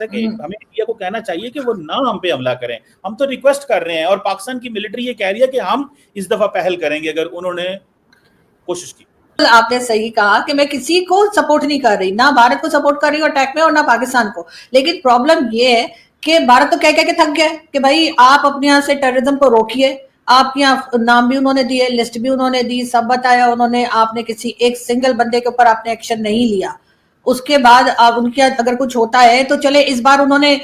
کہ ہمیں انڈیا کو کہنا چاہیے کہ وہ نہ ہم پہ حملہ کریں. ہم تو ریکویسٹ کر رہے ہیں اور پاکستان کی ملٹری یہ کہہ رہی ہے کہ ہم اس دفعہ پہل کریں گے اگر انہوں نے کوشش کی. آپ نے صحیح کہا کہ میں کسی کو سپورٹ نہیں کر رہی, نہ بھارت کو سپورٹ کر رہی ہوں اٹیک میں اور نہ پاکستان کو, لیکن پرابلم یہ ہے کہ بھارت تو کہہ کے تھک گیا کہ بھائی آپ اپنے یہاں سے ٹیررزم کو روکیے. آپ کے یہاں نام بھی انہوں نے دیے, لسٹ بھی انہوں نے دی, سب بتایا انہوں نے, آپ نے کسی ایک سنگل بندے کے اوپر آپ نے ایکشن نہیں لیا. اس کے بعد اب ان کے اگر کچھ ہوتا ہے تو چلے اس بار انہوں نے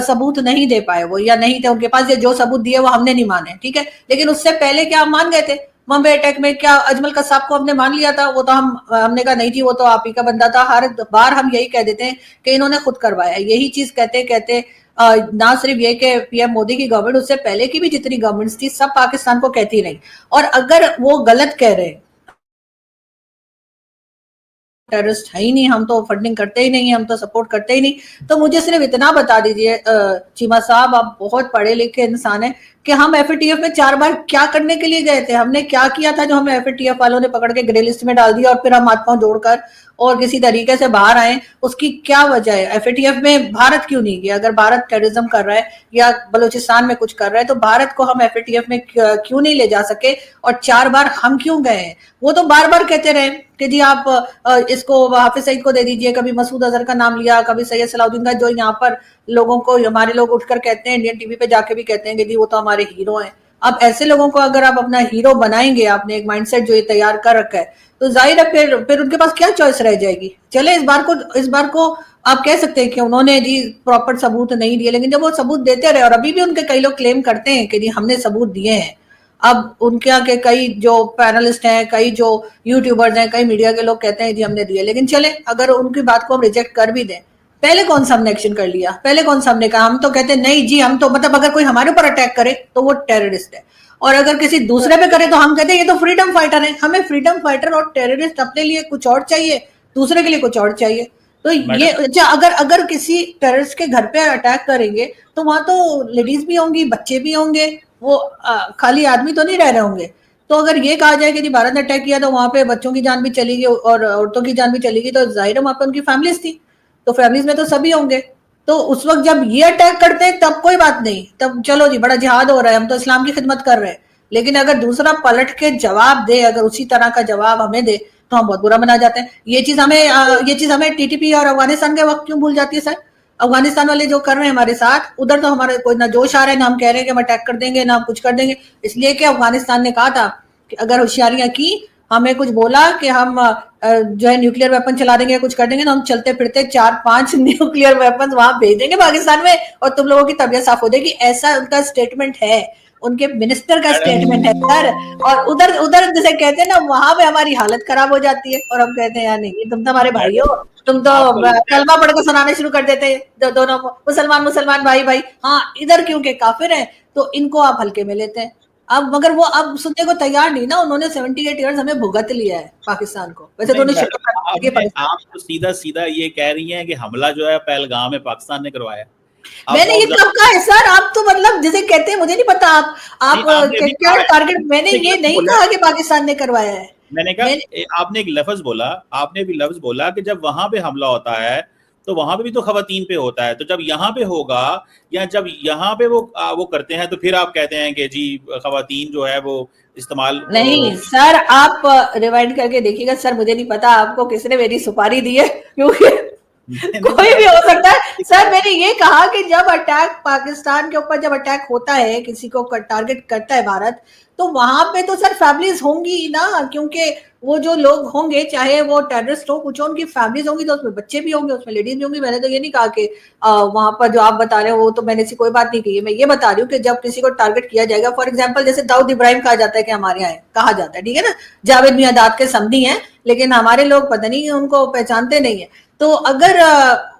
ثبوت نہیں دے پائے وہ, یا نہیں تھے ان کے پاس, جو ثبوت دیے وہ ہم نے نہیں مانے, ٹھیک ہے, لیکن اس سے پہلے کیا ہم مان گئے تھے ممبئی اٹیک میں؟ کیا اجمل قصاب کو ہم نے مان لیا تھا؟ وہ تو ہم نے کہا نہیں جی وہ تو آپ ہی کا بندہ تھا. ہر بار ہم یہی کہہ دیتے ہیں کہ انہوں نے خود کروایا. یہی چیز کہتے نہ صرف یہ کہ پی ایم مودی کی گورنمنٹ, اس سے پہلے کی بھی جتنی گورنمنٹس تھی سب پاکستان کو کہتی رہی. اور اگر وہ غلط کہہ رہے ٹیررسٹ ہے ہی نہیں, ہم تو فنڈنگ کرتے ہی نہیں, ہم تو سپورٹ کرتے ہی نہیں, تو مجھے صرف اتنا بتا دیجئے چیمہ صاحب, آپ بہت پڑھے لکھے انسان ہیں, کہ ہم ایف اے ٹی ایف میں 4 بار کیا کرنے کے لیے گئے تھے؟ ہم نے کیا کیا تھا جو ہمیں ایف اے ٹی ایف والوں نے پکڑ کے گرے لسٹ میں ڈال دیا اور پھر ہم ہاتھ پاؤں جوڑ کر اور کسی طریقے سے باہر آئیں؟ اس کی کیا وجہ ہے؟ ایف اے ٹی ایف میں بھارت کیوں نہیں گیا؟ اگر بھارت ٹیررزم کر رہا ہے یا بلوچستان میں کچھ کر رہا ہے تو بھارت کو ہم ایف اے ٹی ایف میں کیوں نہیں لے جا سکے؟ اور 4 بار ہم کیوں گئے ہیں؟ وہ تو بار بار کہتے رہے کہ جی آپ اس کو حافظ سعید کو دے دیجئے, کبھی مسعود اظہر کا نام لیا, کبھی سید صلاح الدین کا, جو یہاں پر لوگوں کو ہمارے لوگ اٹھ کر کہتے ہیں, انڈین ٹی وی پہ جا کے بھی کہتے ہیں کہ جی وہ تو ہمارے ہیرو ہیں. اب ایسے لوگوں کو اگر آپ اپنا ہیرو بنائیں گے, آپ نے ایک مائنڈ سیٹ جو یہ تیار کر رکھا ہے, تو ظاہر ہے پھر ان کے پاس کیا چوائس رہ جائے گی؟ چلے اس بار کو آپ کہہ سکتے ہیں کہ انہوں نے جی پراپر ثبوت نہیں دیے, لیکن جب وہ ثبوت دیتے رہے, اور ابھی بھی ان کے کئی لوگ کلیم کرتے ہیں کہ جی ہم نے ثبوت دیے ہیں. اب ان کے آگے کئی جو پینلسٹ ہیں, کئی جو یوٹیوبرز ہیں, کئی میڈیا کے لوگ کہتے ہیں جی ہم نے دیے, لیکن چلے اگر ان کی بات کو ہم ریجیکٹ کر بھی دیں, پہلے کون سا ہم نے ایکشن کر لیا؟ پہلے کون سا ہم نے کہا؟ ہم تو کہتے ہیں نہیں جی ہم تو مطلب اگر کوئی ہمارے اوپر اٹیک کرے تو وہ ٹیررسٹ ہے, اور اگر کسی دوسرے پہ کرے تو ہم کہتے ہیں یہ تو فریڈم فائٹر ہے. ہمیں فریڈم فائٹر اور ٹیررسٹ اپنے لیے کچھ اور چاہیے, دوسرے کے لیے کچھ اور چاہیے. تو یہ اگر کسی ٹیررسٹ کے گھر پہ اٹیک کریں گے تو وہاں تو لیڈیز بھی ہوں گی, بچے بھی ہوں گے, وہ خالی آدمی تو نہیں رہ رہے ہوں گے. تو اگر یہ کہا جائے کہ جی بھارت نے اٹیک کیا تو وہاں پہ بچوں کی جان بھی چلی گئی اور عورتوں کی جان بھی چلی گئی, تو ظاہر ہے وہاں پہ ان کی فیملیز تھی, تو فیملیز میں تو سبھی ہوں گے. تو اس وقت جب یہ اٹیک کرتے ہیں تب کوئی بات نہیں, تب چلو جی بڑا جہاد ہو رہا ہے, ہم تو اسلام کی خدمت کر رہے ہیں. لیکن اگر دوسرا پلٹ کے جواب دے, اگر اسی طرح کا جواب ہمیں دے, تو ہم بہت برا بنا جاتے ہیں. یہ چیز ہمیں ٹی ٹی پی اور افغانستان کے وقت کیوں بھول جاتی ہے سر؟ افغانستان والے جو کر رہے ہیں ہمارے ساتھ, ادھر تو ہمارے کوئی نہ جوش آ رہا ہے, نہ ہم کہہ رہے ہیں کہ ہم اٹیک کر دیں گے, نہ ہم کچھ کر دیں گے. اس لیے کہ افغانستان نے کہا تھا کہ اگر ہوشیاریاں کی, ہمیں کچھ بولا کہ ہم جو ہے نیوکلیر ویپن چلا دیں گے, کچھ کر دیں گے, تو ہم چلتے پھرتے 4-5 نیوکلیر ویپن وہاں بھیج دیں گے پاکستان میں, اور تم لوگوں کی طبیعت صاف ہو جائے گی. ایسا ان کا سٹیٹمنٹ ہے, ان کے منسٹر کا سٹیٹمنٹ ہے سر. اور ادھر جیسے کہتے ہیں نا, وہاں پہ ہماری حالت خراب ہو جاتی ہے, اور ہم کہتے ہیں یار نہیں تم تو ہمارے بھائی ہو, تم تو کلمہ پڑھ کے سنانے شروع کر دیتے ہیں دونوں مسلمان بھائی ہاں, ادھر کیونکہ کافر ہیں تو ان کو آپ ہلکے میں لیتے ہیں. مگر وہ اب سننے کو تیار نہیں نا, انہوں نے 78 ایئرز ہمیں بھگت لیا ہے پاکستان کو. ویسے تو آپ تو سیدھا یہ کہہ رہی ہیں کہ حملہ جو ہے پہلگام میں پاکستان نے کروایا. میں نے یہ کب کہا ہے سر؟ آپ تو مطلب جسے کہتے ہیں, مجھے نہیں پتا آپ کیا ٹارگٹ. میں نے یہ نہیں کہا کہ پاکستان نے کروایا ہے. میں نے کہا آپ نے ایک لفظ بولا, آپ نے بھی لفظ بولا کہ جب وہاں پہ حملہ ہوتا ہے تو وہاں پہ بھی تو خواتین پہ ہوتا ہے, تو جب یہاں پہ ہوگا یا جب یہاں پہ وہ کرتے ہیں تو پھر آپ کہتے ہیں کہ جی خواتین جو ہے وہ استعمال. نہیں سر, آپ ریوائنڈ کر کے دیکھیے گا. سر مجھے نہیں پتا آپ کو کس نے میری سپاری دی ہے, کیونکہ کوئی بھی ہو سکتا ہے. سر میں نے یہ کہا کہ جب اٹیک پاکستان کے اوپر جب اٹیک ہوتا ہے, کسی کو ٹارگٹ کرتا ہے بھارت, تو وہاں پہ تو سر فیملیز ہوں گی نا, کیونکہ وہ جو لوگ ہوں گے چاہے وہ ٹیررسٹ ہوں, کچھ ان کی فیملیز ہوں گی, تو اس میں بچے بھی ہوں گے, اس میں لیڈیز بھی ہوں گی. میں نے تو یہ نہیں کہا کہ وہاں پر جو آپ بتا رہے ہیں وہ تو میں نے ایسی کوئی بات نہیں کی ہے. میں یہ بتا رہی ہوں کہ جب کسی کو ٹارگٹ کیا جائے گا, فار ایگزامپل جیسے داؤد ابراہیم کہا جاتا ہے کہ ہمارے یہاں کہا جاتا ہے, ٹھیک ہے نا, جاوید میاں داد کے سمدھی ہیں, لیکن ہمارے لوگ پتہ نہیں ان کو پہچانتے نہیں ہیں. تو اگر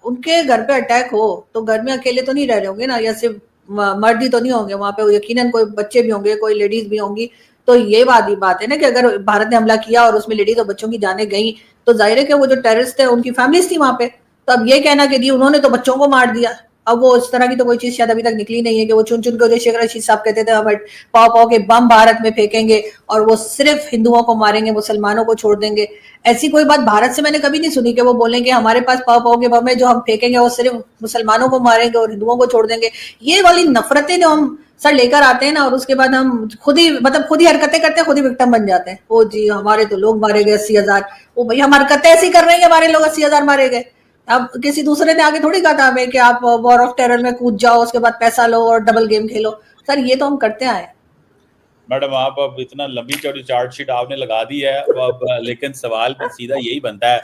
ان کے گھر پہ اٹیک ہو تو گھر میں اکیلے تو نہیں رہ رہے ہوں گے نا, یا صرف مرد ہی تو نہیں ہوں گے وہاں پہ, یقیناً کوئی بچے بھی ہوں گے, کوئی لیڈیز بھی ہوں گی. تو یہ بات ہے نا کہ اگر بھارت نے حملہ کیا اور اس میں لیڈیز اور بچوں کی جانیں گئیں, تو ظاہر ہے کہ وہ جو ٹیررسٹ تھے ان کی فیملیز تھی وہاں پہ. تو اب یہ کہنا کہ جی انہوں نے تو بچوں کو مار دیا, اب وہ اس طرح کی تو کوئی چیز شاید ابھی تک نکلی نہیں ہے کہ وہ چن چن کے جو شیخ رشید صاحب کہتے تھے ہم پاؤ پاؤ کے بم بھارت میں پھینکیں گے اور وہ صرف ہندوؤں کو ماریں گے مسلمانوں کو چھوڑ دیں گے. ایسی کوئی بات بھارت سے میں نے کبھی نہیں سنی کہ وہ بولیں گے ہمارے پاس پاؤ پاؤ کے بم ہے جو ہم پھینکیں گے وہ صرف مسلمانوں کو ماریں گے اور ہندوؤں کو چھوڑ دیں گے. یہ والی نفرتیں جو ہم سر لے کر آتے ہیں نا اور اس کے بعد ہم خود ہی حرکتیں کرتے ہیں, خود ہی وکٹم بن جاتے ہیں. وہ جی ہمارے تو لوگ مارے گئے 80,000. وہ بھائی ہم حرکتیں ایسی کر رہے ہیں کہ ہمارے لوگ 80,000 مارے گئے. اب کسی دوسرے نے آگے تھوڑی کہا تھا ہمیں کہ آپ وار آف ٹیرر میں کود جاؤ اس کے بعد پیسہ لو اور ڈبل گیم کھیلو. سر یہ تو ہم کرتے آئے. میڈم آپ اب اتنا لمبی چوڑی چارٹ شیٹ آپ نے لگا دی ہے اب, لیکن سوال بھی سیدھا یہی بنتا ہے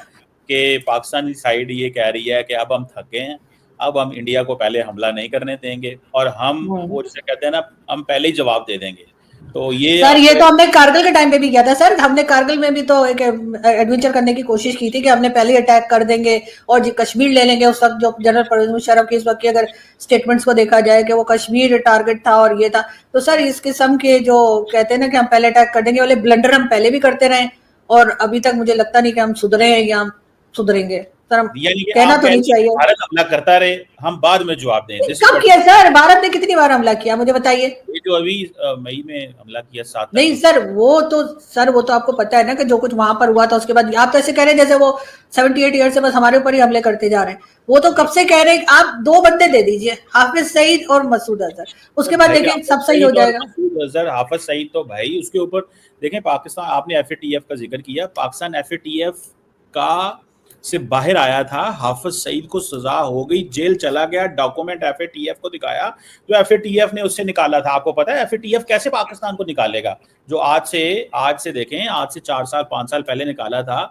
کہ پاکستانی سائیڈ یہ کہہ رہی ہے کہ اب ہم تھک گئے ہیں, اب ہم انڈیا کو پہلے حملہ نہیں کرنے دیں گے اور ہم وہ جسے کہتے ہیں نا ہم پہلے ہی جواب دے دیں گے. تو یہ سر یہ تو ہم نے کارگل کے ٹائم پہ بھی کیا تھا سر. ہم نے کارگل میں بھی تو ایک ایڈونچر کرنے کی کوشش کی تھی کہ ہم نے پہلے اٹیک کر دیں گے اور جی کشمیر لے لیں گے. اس وقت جو جنرل پرویز مشرف کی اس وقت کی اگر سٹیٹمنٹس کو دیکھا جائے کہ وہ کشمیر ٹارگٹ تھا اور یہ تھا, تو سر اس قسم کے جو کہتے ہیں نا کہ ہم پہلے اٹیک کر دیں گے والے بلنڈر ہم پہلے بھی کرتے رہے اور ابھی تک مجھے لگتا نہیں کہ ہم سدھرے ہیں یا ہم سدھریں گے. یعنی کہ کہنا آپ تو نہیں چاہیے بھارت حملہ کرتا رہے ہم بعد میں جواب دیں. کب کیا سر؟ بھارت نے کتنی بار حملہ کیا مجھے بتائیے. یہ جو ابھی مئی میں حملہ کیا 7 نہیں سر وہ تو آپ کو پتا ہے نا کہ جو کچھ وہاں پر ہوا تھا اس کے بعد آپ تو ایسے کہہ رہے ہیں جیسے وہ 78 ایئر سے بس ہمارے اوپر ہی حملے کرتے جا رہے ہیں. وہ تو کب سے کہہ رہے ہیں آپ 2 بندے دے دیجئے, حافظ سعید اور مسعود اظہر, اس کے بعد دیکھیں سب صحیح ہو جائے گا. مسعود اظہر حافظ سعید تو بھائی اس کے اوپر دیکھیں پاکستان, آپ نے ایف اے ٹی ایف کا ذکر کیا, Pakistan F A T F کا سے باہر آیا تھا, حافظ سعید کو سزا ہو گئی, جیل چلا گیا, document F A T F کو دکھایا تو ایف اے ٹی ایف نے اس سے نکالا تھا. آپ کو پتا ہے ایف اے ٹی ایف کیسے پاکستان کو نکالے گا, جو آج سے دیکھیں آج سے 4 سال 5 سال پہلے نکالا تھا.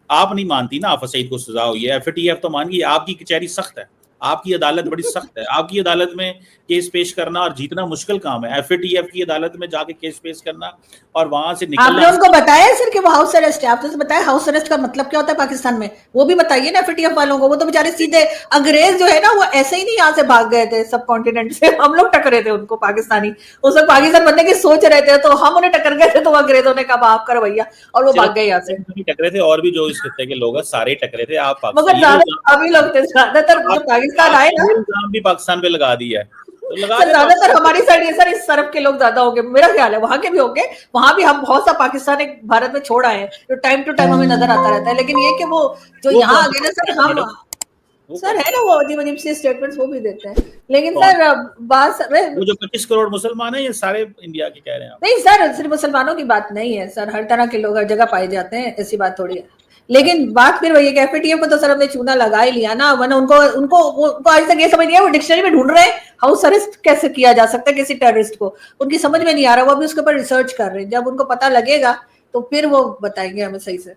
آپ نہیں مانتی نا حافظ سعید کو سزا ہوئی ہے, ایف اے ٹی ایف تو مان گئی. آپ کی کچہری سخت ہے, آپ کی عدالت بڑی سخت ہے, آپ کی عدالت میں کیس پیش کرنا اور جیتنا مشکل کام ہے. ایف اے ٹی ایف کی عدالت میں جا کے کیس پیش کرنا اور وہاں سے آپ نے نکلنا. ان کو بتایا سر کہ وہ ہاؤس اریسٹ ہے؟ آپ نے بتایا ہاؤس اریسٹ کا مطلب کیا ہوتا ہے پاکستان میں؟ وہ بھی بتائیے نا ایف اے ٹی ایف والوں کو. وہ تو بیچارے سیدھے انگریز جو ہے نا وہ ایسے ہی نہیں یہاں سے بھاگ گئے تھے سب کانٹیننٹ سے, ہم لوگ ٹکرے تھے ان کو پاکستانی. اس وقت پاکستان بننے کی سوچ رہے تھے تو ہم انہیں ٹکر گئے تھے, تو انگریزوں نے کہا آپ کر بھیا, اور وہ بھاگ گئے یہاں سے. ٹکرے تھے اور بھی جو اس خطے کے لوگ ہیں سارے ٹکرے تھے. آپ مگر ابھی لوگ تھے زیادہ تر جو پاکستان آئے نا, الزام بھی پاکستان پہ لگا دیا ہے تو لگا سر زیادہ تر ہماری سائڈ سر اس طرف کے لوگ زیادہ ہوں گے میرا خیال ہے. وہاں کے بھی ہوں گے, وہاں بھی ہم بہت سا پاکستان ایک بھارت میں چھوڑ آئے ہیں جو ٹائم ٹو ٹائم ہمیں نظر آتا رہتا ہے. لیکن یہ کہ وہ جو یہاں آ گئے نا سر, ہم سر ہے نا وہ عجیب عجیب سی اسٹیٹمنٹس وہ بھی دیتے ہیں. لیکن سر بات وہ جو 25 کروڑ مسلمان ہیں یہ سارے انڈیا کے کہہ رہے ہیں. نہیں سر صرف مسلمانوں کی بات نہیں ہے سر, ہر طرح کے لوگ ہر جگہ پائے جاتے ہیں, ایسی بات تھوڑی ہے. لیکن بات پھر وہی ہے کہ ایف اے ٹی ایف کو تو سر ہم نے چونا لگا ہی لیا نا, ورنہ ان کو آج تک یہ سمجھ نہیں ہے, وہ ڈکشنری میں ڈھونڈ رہے ہیں ہاؤس اریسٹ کیسے کیا جا سکتا ہے کسی ٹیررسٹ کو. ان کی سمجھ میں نہیں آ رہا, وہ ابھی اس کے اوپر ریسرچ کر رہے ہیں. جب ان کو پتہ لگے گا تو پھر وہ بتائیں گے ہمیں صحیح سے.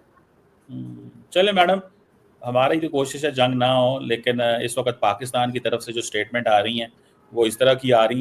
چلے میڈم, ہماری تو کوشش ہے جنگ نہ ہو, لیکن اس وقت پاکستان کی طرف سے جو سٹیٹمنٹ آ رہی ہیں وہ اس طرح کی آ رہی ہیں